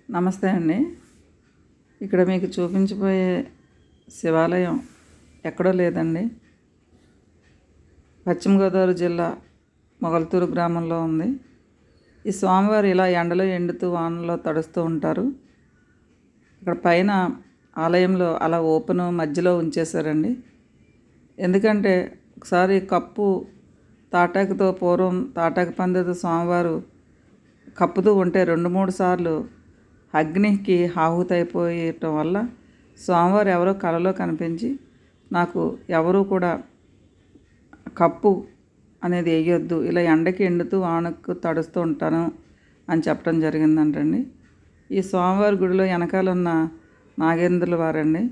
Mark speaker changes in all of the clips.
Speaker 1: నమస్తే అండి. ఇక్కడ మీకు చూపించబోయే శివాలయం ఎక్కడో లేదండి. పశ్చిమ గోదావరి జిల్లా మొగల్తూరు గ్రామంలో ఉంది. ఈ స్వామివారు ఇలా ఎండలో ఎండుతూ వానలో తడుస్తూ ఉంటారు. ఇక్కడ పైన ఆలయంలో అలా ఓపెన్ మధ్యలో ఉంచేశారండి. ఎందుకంటే ఒకసారి కప్పు తాటాకుతో పూర్వం తాటాకు పందితో స్వామివారు కప్పుతూ ఉంటే 2-3 సార్లు అగ్నికి ఆహుతైపోయటం వల్ల స్వామివారు ఎవరో కలలో కనిపించి, నాకు ఎవరు కూడా కప్పు అనేది వేయొద్దు, ఇలా ఎండకి ఎండుతూ వానకు తడుస్తూ ఉంటాను అని చెప్పడం జరిగిందంటండి. ఈ స్వామివారి గుడిలో వెనకాల ఉన్న నాగేంద్రుల వారండి.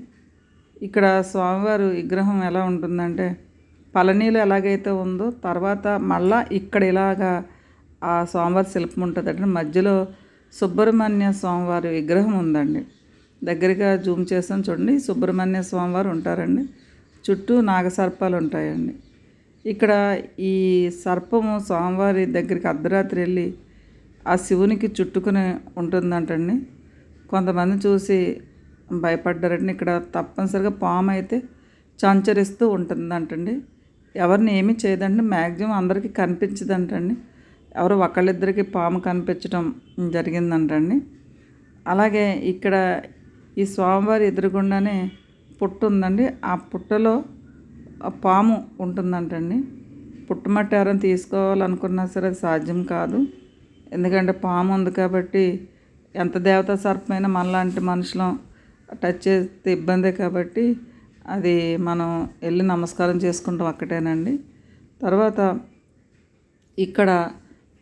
Speaker 1: ఇక్కడ స్వామివారు విగ్రహం ఎలా ఉంటుందంటే, పళనీలో ఎలాగైతే ఉందో తర్వాత మళ్ళా ఇక్కడ ఇలాగా ఆ స్వామివారి శిల్పం ఉంటుందంటే, మధ్యలో సుబ్రహ్మణ్య స్వామివారి విగ్రహం ఉందండి. దగ్గరగా జూమ్ చేస్తాను చూడండి. సుబ్రహ్మణ్య స్వామివారు ఉంటారండి. చుట్టూ నాగసర్పాలు ఉంటాయండి. ఇక్కడ ఈ సర్పము స్వామివారి దగ్గరికి అర్ధరాత్రి వెళ్ళి ఆ శివునికి చుట్టుకుని ఉంటుందంటండి. కొంతమంది చూసి భయపడ్డారండి. ఇక్కడ తప్పనిసరిగా పాము అయితే సంచరిస్తూ ఉంటుందంటండి. ఎవరిని ఏమీ చేయదండి. మ్యాక్సిమం అందరికీ కనిపించదంటండి. ఎవరో ఒకళ్ళిద్దరికి పాము కనిపించడం జరిగిందంటండి. అలాగే ఇక్కడ ఈ స్వామివారి ఎదురుగుండానే పుట్ట ఉందండి. ఆ పుట్టలో పాము ఉంటుందంటండి. పుట్టమట్టి ఎవరైనా తీసుకోవాలనుకున్నా సరే అది సాధ్యం కాదు. ఎందుకంటే పాము ఉంది కాబట్టి ఎంత దేవతా సర్పమైనా మనలాంటి మనుషులం టచ్ చేస్తే ఇబ్బందే కాబట్టి అది మనం వెళ్ళి నమస్కారం చేసుకుంటాం అక్కటేనండి. తర్వాత ఇక్కడ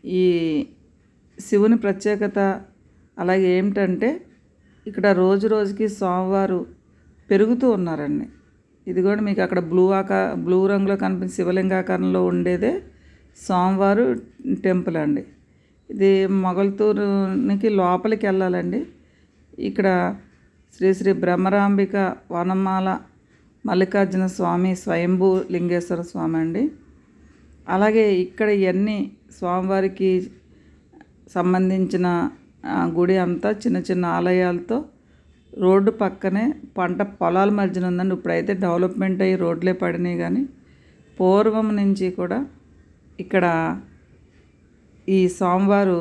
Speaker 1: ఈ శివుని ప్రత్యేకత అలాగే ఏమిటంటే, ఇక్కడ రోజు రోజుకి స్వామివారు పెరుగుతూ ఉన్నారండి. ఇది కూడా మీకు అక్కడ బ్లూ రంగులో కనిపించే శివలింగాకారంలో ఉండేదే స్వామివారు టెంపుల్ అండి. ఇది మొగల్తూరునికి లోపలికి వెళ్ళాలండి. ఇక్కడ శ్రీ శ్రీ బ్రహ్మరాంబిక వనమాల మల్లికార్జున స్వామి స్వయంభూ లింగేశ్వర స్వామి అండి. అలాగే ఇక్కడ ఇవన్నీ స్వామివారికి సంబంధించిన గుడి అంతా చిన్న చిన్న ఆలయాలతో రోడ్డు పక్కనే పంట పొలాల మధ్యన ఉందండి. ఇప్పుడైతే డెవలప్మెంట్ అయ్యి రోడ్లే పడినాయి, కానీ పూర్వం నుంచి కూడా ఇక్కడ ఈ స్వామివారు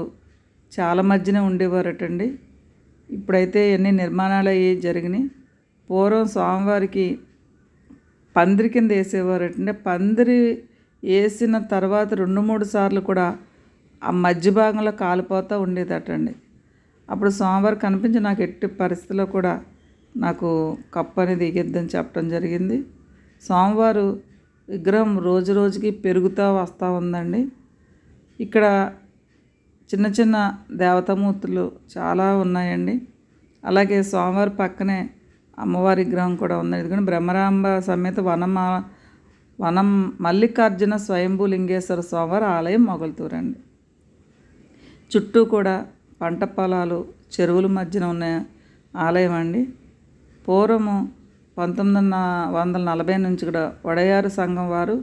Speaker 1: చాలా మధ్యనే ఉండేవారటండి. ఇప్పుడైతే ఎన్ని నిర్మాణాలు అయ్యి జరిగినాయి. పూర్వం స్వామివారికి పందిరి కింద వేసేవారటండి. పందిరి వేసిన తర్వాత 2-3 సార్లు కూడా ఆ మధ్య భాగంలో కాలిపోతూ ఉండేదటండి. అప్పుడు స్వామివారు కనిపించి నాకు ఎట్టి పరిస్థితిలో కూడా నాకు కప్పు అనేది ఎగిద్దని చెప్పడం జరిగింది. స్వామివారు విగ్రహం రోజు రోజుకి పెరుగుతూ వస్తూ ఉందండి. ఇక్కడ చిన్న చిన్న దేవతామూర్తులు చాలా ఉన్నాయండి. అలాగే స్వామివారి పక్కనే అమ్మవారి విగ్రహం కూడా ఉంది. ఎందుకంటే బ్రహ్మరాంబ సమేత వనం మల్లికార్జున స్వయంభూ లింగేశ్వర స్వామివారి ఆలయం మొగల్తూరండి. చుట్టూ కూడా పంట పొలాలు చెరువుల మధ్యన ఉన్న ఆలయం అండి. పూర్వము 1940 నుంచి కూడా వడయారు సంఘం వారు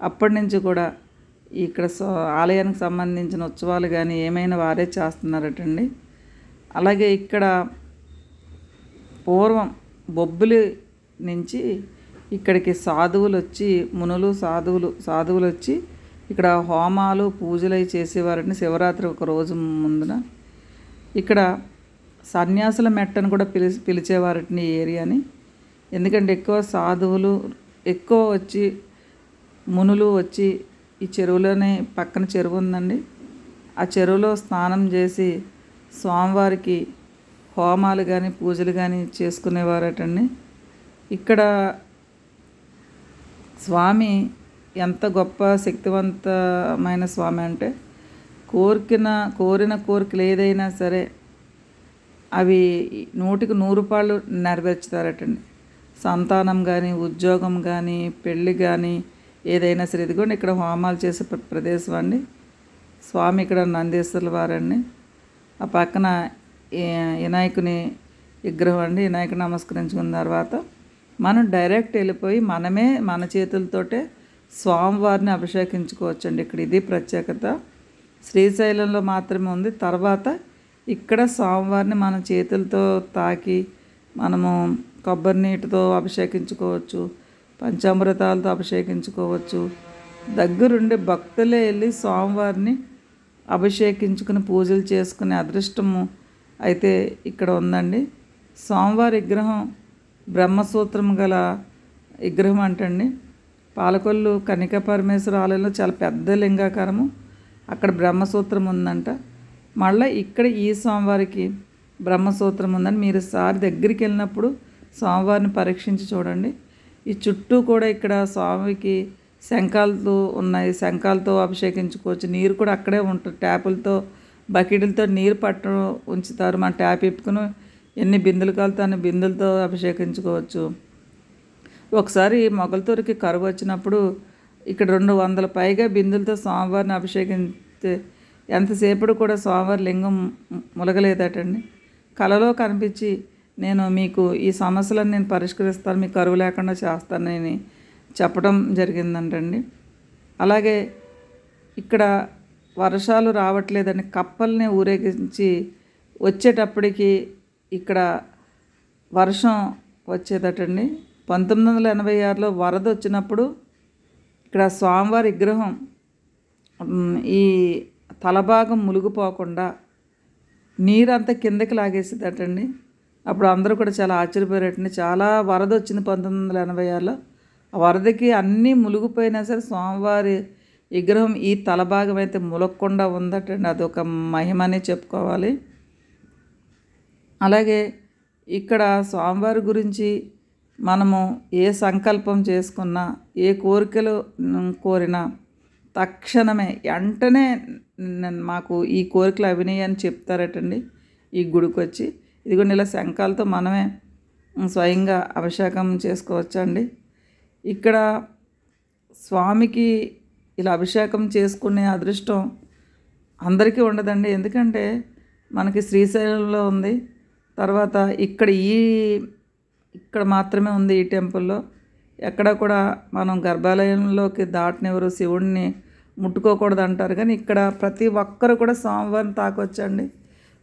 Speaker 1: అప్పటి నుంచి కూడా ఇక్కడ ఆలయానికి సంబంధించిన ఉత్సవాలు కానీ ఏమైనా వారే చేస్తున్నారటండి. అలాగే ఇక్కడ పూర్వం బొబ్బిలి నుంచి ఇక్కడికి సాధువులు వచ్చి మునులు సాధువులు వచ్చి ఇక్కడ హోమాలు పూజలు అవి చేసేవారండి. శివరాత్రి ఒక రోజు ముందున ఇక్కడ సన్యాసుల మెట్టను కూడా పిలిచేవారటండి ఈ ఏరియాని. ఎందుకంటే ఎక్కువ సాధువులు ఎక్కువ వచ్చి మునులు వచ్చి ఈ చెరువులోనే పక్కన చెరువు ఉందండి. ఆ చెరువులో స్నానం చేసి స్వామివారికి హోమాలు కానీ పూజలు కానీ చేసుకునేవారటండి. ఇక్కడ స్వామి ఎంత గొప్ప శక్తివంతమైన స్వామి అంటే, కోరిన కోరికలు ఏదైనా సరే అవి 100కి 100 పాళ్ళు నెరవేర్చుతారటండి. సంతానం కానీ ఉద్యోగం కానీ పెళ్ళి కానీ ఏదైనా సరే. ఇదిగోండి ఇక్కడ హోమాలు చేసే ప్రదేశం అండి. స్వామి ఇక్కడ నందీశ్వరుల వారండి. ఆ పక్కన వినాయకుని విగ్రహం అండి. వినాయకుని నమస్కరించుకున్న తర్వాత మనం డైరెక్ట్ వెళ్ళిపోయి మనమే మన చేతులతోటే స్వామివారిని అభిషేకించుకోవచ్చండి. ఇక్కడ ఇది ప్రత్యేకత. శ్రీశైలంలో మాత్రమే ఉంది. తర్వాత ఇక్కడ స్వామివారిని మన చేతులతో తాకి మనము కొబ్బరి నీటితో అభిషేకించుకోవచ్చు, పంచామృతాలతో అభిషేకించుకోవచ్చు. దగ్గరుండి భక్తులే వెళ్ళి స్వామివారిని అభిషేకించుకుని పూజలు చేసుకునే అదృష్టము అయితే ఇక్కడ ఉందండి. స్వామివారి విగ్రహం బ్రహ్మసూత్రం గల విగ్రహం అంటండి. పాలకొల్లు కనికా పరమేశ్వర ఆలయంలో చాలా పెద్ద లింగాకారము, అక్కడ బ్రహ్మసూత్రం ఉందంట. మళ్ళీ ఇక్కడ ఈ స్వామివారికి బ్రహ్మసూత్రం ఉందని మీరు సారి దగ్గరికి వెళ్ళినప్పుడు స్వామివారిని పరీక్షించి చూడండి. ఈ చుట్టూ కూడా ఇక్కడ స్వామికి శంఖాలతో ఉన్నాయి, శంఖాలతో అభిషేకించుకోవచ్చు. నీరు కూడా అక్కడే ఉంటుంది, ట్యాపులతో బకెట్లతో నీరు ఉంచుతారు. మన ట్యాప్ ఇప్పుకుని ఎన్ని బిందులు కాలుతో అన్ని బిందులతో అభిషేకించుకోవచ్చు. ఒకసారి మొగల్తూరుకి కరువు వచ్చినప్పుడు ఇక్కడ 200 పైగా బిందులతో స్వామివారిని అభిషేకించే ఎంతసేపుడు కూడా స్వామివారి లింగం ములగలేదటండి. కలలో కనిపించి నేను మీకు ఈ సమస్యలను నేను పరిష్కరిస్తాను, మీకు కరువు లేకుండా చేస్తానని చెప్పడం జరిగిందంటండి. అలాగే ఇక్కడ వర్షాలు రావట్లేదని కప్పల్ని ఊరేగించి వచ్చేటప్పటికి ఇక్కడ వర్షం వచ్చేదటండి. 1986లో వరద వచ్చినప్పుడు ఇక్కడ స్వామివారి విగ్రహం ఈ తలభాగం మునిగిపోకుండా నీరంతా కిందకి లాగేసేదటండి. అప్పుడు అందరూ కూడా చాలా ఆశ్చర్యపోయారటండి. చాలా వరద వచ్చింది 1986లో. ఆ వరదకి అన్నీ మునిగిపోయినా సరే స్వామివారి విగ్రహం ఈ తలభాగం అయితే ములగకుండా ఉందటండి. అదొక మహిమనే చెప్పుకోవాలి. అలాగే ఇక్కడ స్వామివారి గురించి మనము ఏ సంకల్పం చేసుకున్నా, ఏ కోరికలు కోరినా తక్షణమే వెంటనే మాకు ఈ కోరికలు అవినయి అని చెప్తారటండి ఈ గుడికి వచ్చి. ఇదిగోండి ఇలా శంఖాలతో మనమే స్వయంగా అభిషేకం చేసుకోవచ్చండి. ఇక్కడ స్వామికి ఇలా అభిషేకం చేసుకునే అదృష్టం అందరికీ ఉండదండి. ఎందుకంటే మనకి శ్రీశైలంలో ఉంది, తర్వాత ఇక్కడ మాత్రమే ఉంది ఈ టెంపుల్లో. ఎక్కడ కూడా మనం గర్భాలయంలోకి దాటనివ్వరు, శివుడిని ముట్టుకోకూడదు అంటారు. కానీ ఇక్కడ ప్రతి ఒక్కరు కూడా స్వామివారిని తాకొచ్చండి.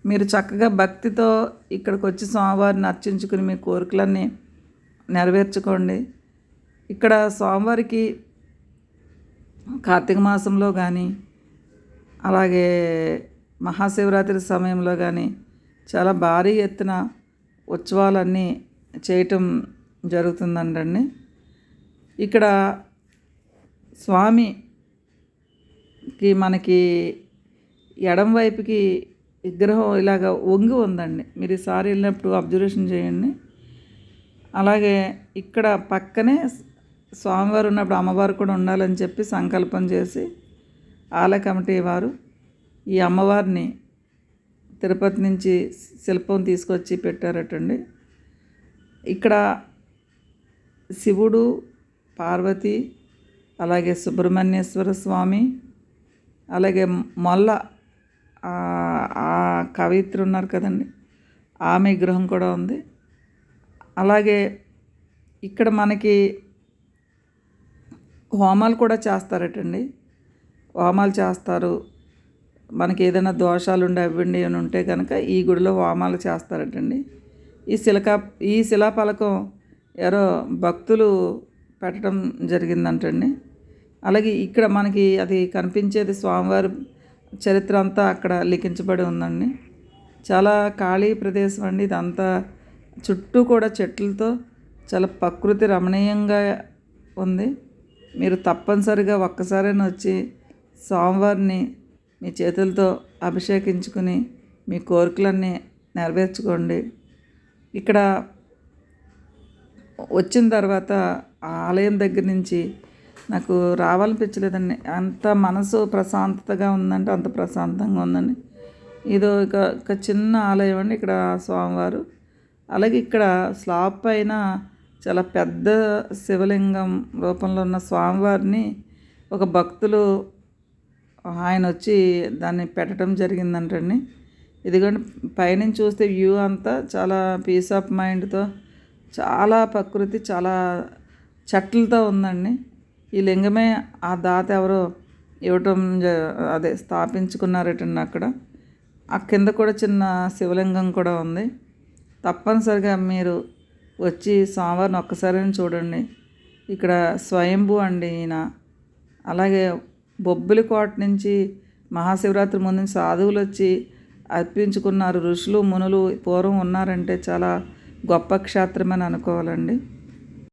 Speaker 1: మీరు చక్కగా భక్తితో ఇక్కడికి వచ్చి స్వామివారిని అర్చించుకుని మీ కోరికలన్నీ నెరవేర్చుకోండి. ఇక్కడ స్వామివారికి కార్తీక మాసంలో కానీ అలాగే మహాశివరాత్రి సమయంలో కానీ చాలా భారీ ఎత్తున ఉత్సవాలన్నీ చేయటం జరుగుతుందండి. ఇక్కడ స్వామికి మనకి ఎడం వైపుకి విగ్రహం ఇలాగ వంగి ఉందండి. మీరు ఈసారి వెళ్ళినప్పుడు అబ్జర్వేషన్ చేయండి. అలాగే ఇక్కడ పక్కనే స్వామివారు ఉన్నప్పుడు అమ్మవారు కూడా ఉండాలని చెప్పి సంకల్పం చేసి ఆలయ కమిటీ వారు ఈ అమ్మవారిని తిరుపతి నుంచి శిల్పం తీసుకొచ్చి పెట్టారటండి. ఇక్కడ శివుడు, పార్వతి, అలాగే సుబ్రహ్మణ్యేశ్వర స్వామి, అలాగే మొల్ల ఆ కవిత్రి ఉన్నారు కదండి, ఆమె విగ్రహం కూడా ఉంది. అలాగే ఇక్కడ మనకి హోమాలు కూడా చేస్తారటండి. హోమాలు చేస్తారు. మనకి ఏదైనా దోషాలు అవ్వండి అని ఉంటే కనుక ఈ గుడిలో హోమాలు చేస్తారటండి. ఈ శిలాఫలకం ఎవరో భక్తులు పెట్టడం జరిగిందంటండి. అలాగే ఇక్కడ మనకి అది కనిపించేది స్వామివారి చరిత్ర అంతా అక్కడ లిఖించబడి ఉందండి. చాలా ఖాళీ ప్రదేశం అండి ఇదంతా. చుట్టూ కూడా చెట్లతో చాలా ప్రకృతి రమణీయంగా ఉంది. మీరు తప్పనిసరిగా ఒక్కసారైనా వచ్చి స్వామివారిని మీ చేతులతో అభిషేకించుకుని మీ కోరికలన్నీ నెరవేర్చుకోండి. ఇక్కడ వచ్చిన తర్వాత ఆ ఆలయం దగ్గర నుంచి నాకు రావాలనిపించలేదండి. అంత మనసు ప్రశాంతతగా ఉందంటే అంత ప్రశాంతంగా ఉందండి. ఇదో ఒక చిన్న ఆలయం అండి ఇక్కడ స్వామివారు. అలాగే ఇక్కడ స్లాబ్ పైన చాలా పెద్ద శివలింగం రూపంలో ఉన్న స్వామివారిని ఒక భక్తులు ఆయన వచ్చి దాన్ని పెట్టడం జరిగిందంటండి. ఇదిగోండి పైనుంచి చూస్తే వ్యూ అంతా చాలా పీస్ ఆఫ్ మైండ్తో, చాలా ప్రకృతి, చాలా చెట్లతో ఉందండి. ఈ లింగమే ఆ దాత ఎవరో ఇవ్వటం స్థాపించుకున్నారటండి అక్కడ. ఆ కింద కూడా చిన్న శివలింగం కూడా ఉంది. తప్పనిసరిగా మీరు వచ్చి స్వామివారిని ఒక్కసారైనా చూడండి. ఇక్కడ స్వయంభూ అండి ఈయన. అలాగే బొబ్బిలికోట నుంచి మహాశివరాత్రి ముందు నుంచి సాధువులు వచ్చి అర్పించుకున్నారు. ఋషులు మునులు పూర్వం ఉన్నారంటే చాలా గొప్ప క్షేత్రమని అనుకోవాలండి.